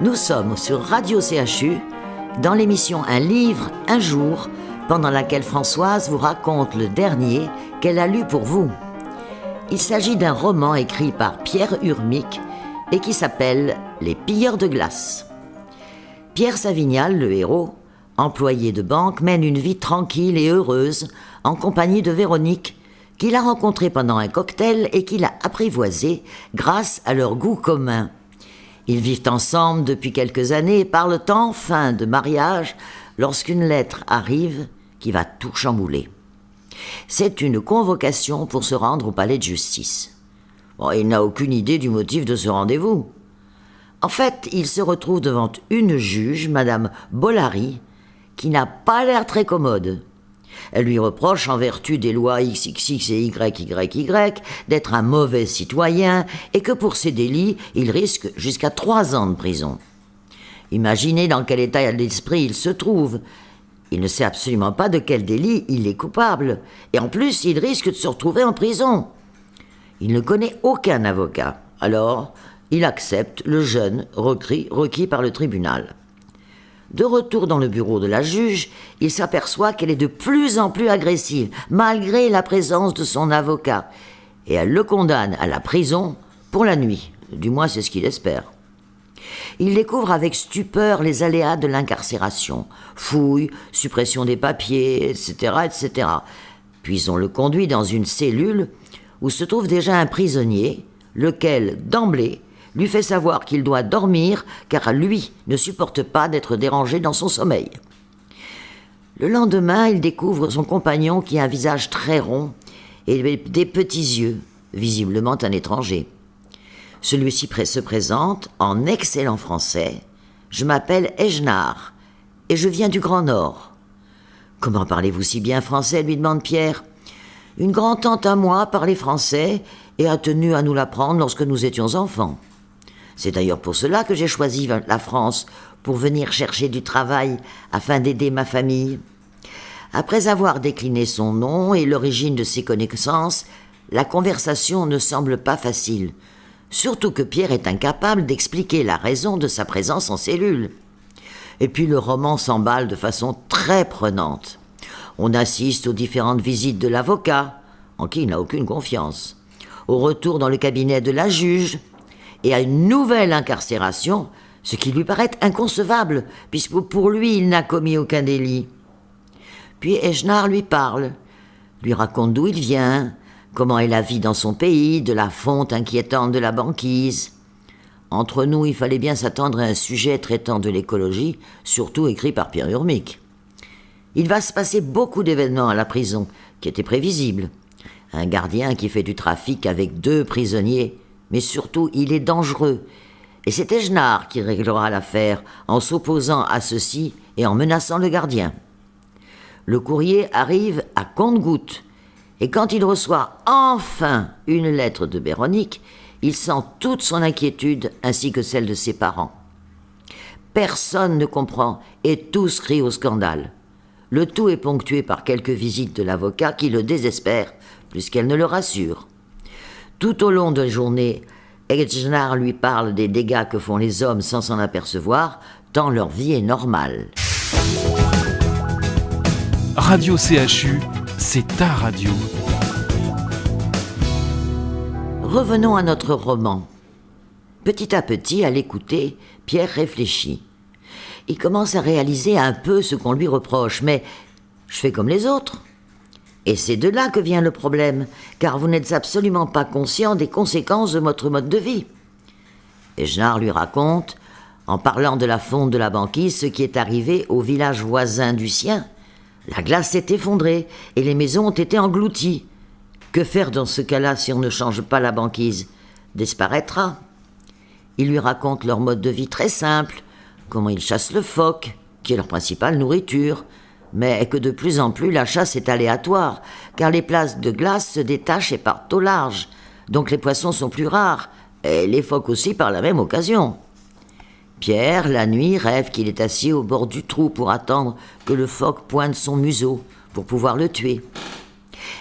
Nous sommes sur Radio CHU, dans l'émission Un livre, un jour, pendant laquelle Françoise vous raconte le dernier qu'elle a lu pour vous. Il s'agit d'un roman écrit par Pierre Urmic et qui s'appelle Les pilleurs de glace. Pierre Savignal, le héros, employé de banque, mène une vie tranquille et heureuse en compagnie de Véronique, qu'il a rencontrée pendant un cocktail et qu'il a apprivoisée grâce à leur goût commun. Ils vivent ensemble depuis quelques années et parlent enfin de mariage lorsqu'une lettre arrive qui va tout chambouler. C'est une convocation pour se rendre au palais de justice. Il n'a aucune idée du motif de ce rendez-vous. En fait, il se retrouve devant une juge, Madame Bollary, qui n'a pas l'air très commode. Elle lui reproche, en vertu des lois XXX et YYY, d'être un mauvais citoyen et que pour ses délits, il risque jusqu'à 3 ans de prison. Imaginez dans quel état d'esprit il se trouve. Il ne sait absolument pas de quel délit il est coupable. Et en plus, il risque de se retrouver en prison. Il ne connaît aucun avocat. Alors, il accepte le jeune requis par le tribunal. De retour dans le bureau de la juge, il s'aperçoit qu'elle est de plus en plus agressive, malgré la présence de son avocat. Et elle le condamne à la prison pour la nuit. Du moins, c'est ce qu'il espère. Il découvre avec stupeur les aléas de l'incarcération. Fouilles, suppression des papiers, etc., etc. Puis on le conduit dans une cellule où se trouve déjà un prisonnier, lequel, d'emblée, lui fait savoir qu'il doit dormir car lui ne supporte pas d'être dérangé dans son sommeil. Le lendemain, il découvre son compagnon qui a un visage très rond et des petits yeux, visiblement un étranger. Celui-ci se présente en excellent français. « Je m'appelle Ejnar et je viens du Grand Nord. »« Comment parlez-vous si bien français ?» lui demande Pierre. « Une grand-tante à moi parlait français et a tenu à nous l'apprendre lorsque nous étions enfants. C'est d'ailleurs pour cela que j'ai choisi la France, pour venir chercher du travail afin d'aider ma famille. » Après avoir décliné son nom et l'origine de ses connaissances, la conversation ne semble pas facile, surtout que Pierre est incapable d'expliquer la raison de sa présence en cellule. Et puis le roman s'emballe de façon très prenante. On assiste aux différentes visites de l'avocat, en qui il n'a aucune confiance, au retour dans le cabinet de la juge, et à une nouvelle incarcération, ce qui lui paraît inconcevable, puisque pour lui, il n'a commis aucun délit. Puis Ejnar lui parle, lui raconte d'où il vient, comment est la vie dans son pays, de la fonte inquiétante de la banquise. Entre nous, il fallait bien s'attendre à un sujet traitant de l'écologie, surtout écrit par Pierre Urmic. Il va se passer beaucoup d'événements à la prison, qui étaient prévisibles. Un gardien qui fait du trafic avec 2 prisonniers, mais surtout, il est dangereux. Et c'est Ejnar qui réglera l'affaire en s'opposant à ceux-ci et en menaçant le gardien. Le courrier arrive à compte-gouttes. Et quand il reçoit enfin une lettre de Véronique, il sent toute son inquiétude ainsi que celle de ses parents. Personne ne comprend et tous crient au scandale. Le tout est ponctué par quelques visites de l'avocat qui le désespère plus qu'elle ne le rassure. Tout au long de la journée, Ejnar lui parle des dégâts que font les hommes sans s'en apercevoir, tant leur vie est normale. Radio CHU, c'est ta radio. Revenons à notre roman. Petit à petit, à l'écouter, Pierre réfléchit. Il commence à réaliser un peu ce qu'on lui reproche, mais je fais comme les autres. Et c'est de là que vient le problème, car vous n'êtes absolument pas conscient des conséquences de votre mode de vie. Ejnar lui raconte, en parlant de la fonte de la banquise, ce qui est arrivé au village voisin du sien. La glace s'est effondrée et les maisons ont été englouties. Que faire dans ce cas-là si on ne change pas la banquise ? Disparaîtra. Il lui raconte leur mode de vie très simple, comment ils chassent le phoque, qui est leur principale nourriture, mais que de plus en plus la chasse est aléatoire, car les places de glace se détachent et partent au large, donc les poissons sont plus rares, et les phoques aussi par la même occasion. Pierre, la nuit, rêve qu'il est assis au bord du trou pour attendre que le phoque pointe son museau pour pouvoir le tuer.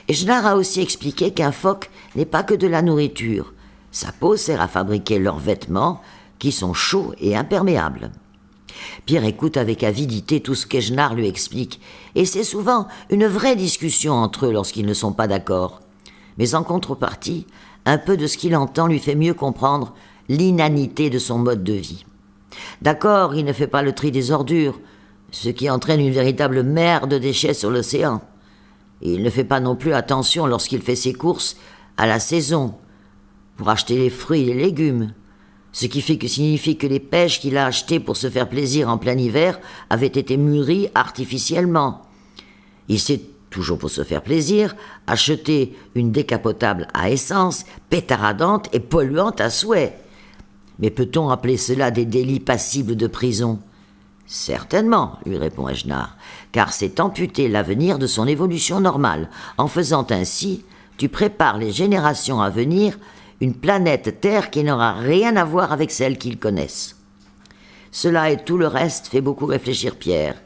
Ejnar a aussi expliqué qu'un phoque n'est pas que de la nourriture. Sa peau sert à fabriquer leurs vêtements, qui sont chauds et imperméables. Pierre écoute avec avidité tout ce qu'Egenard lui explique, et c'est souvent une vraie discussion entre eux lorsqu'ils ne sont pas d'accord. Mais en contrepartie, un peu de ce qu'il entend lui fait mieux comprendre l'inanité de son mode de vie. D'accord, il ne fait pas le tri des ordures, ce qui entraîne une véritable mer de déchets sur l'océan. Et il ne fait pas non plus attention lorsqu'il fait ses courses à la saison, pour acheter les fruits et les légumes, ce qui signifie que les pêches qu'il a achetées pour se faire plaisir en plein hiver avaient été mûries artificiellement. Il sait, toujours pour se faire plaisir, acheter une décapotable à essence, pétaradante et polluante à souhait. Mais peut-on appeler cela des délits passibles de prison ? Certainement, lui répond Egenard, car c'est amputer l'avenir de son évolution normale. En faisant ainsi, tu prépares les générations à venir une planète Terre qui n'aura rien à voir avec celle qu'ils connaissent. Cela et tout le reste fait beaucoup réfléchir Pierre,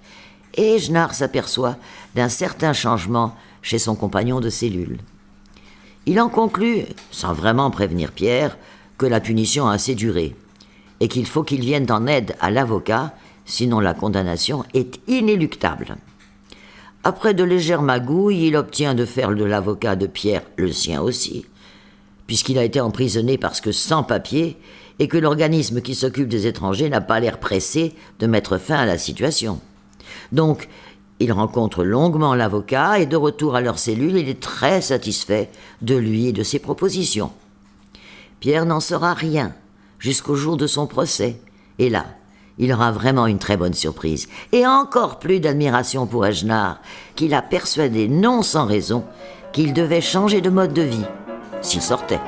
et Egenard s'aperçoit d'un certain changement chez son compagnon de cellule. Il en conclut, sans vraiment prévenir Pierre, que la punition a assez duré, et qu'il faut qu'il vienne en aide à l'avocat, sinon la condamnation est inéluctable. Après de légères magouilles, il obtient de faire de l'avocat de Pierre le sien aussi, puisqu'il a été emprisonné parce que sans papier, et que l'organisme qui s'occupe des étrangers n'a pas l'air pressé de mettre fin à la situation. Donc, il rencontre longuement l'avocat, et de retour à leur cellule, il est très satisfait de lui et de ses propositions. Pierre n'en saura rien jusqu'au jour de son procès, et là, il aura vraiment une très bonne surprise, et encore plus d'admiration pour Egenard, qui l'a persuadé non sans raison qu'il devait changer de mode de vie, s'il sortait.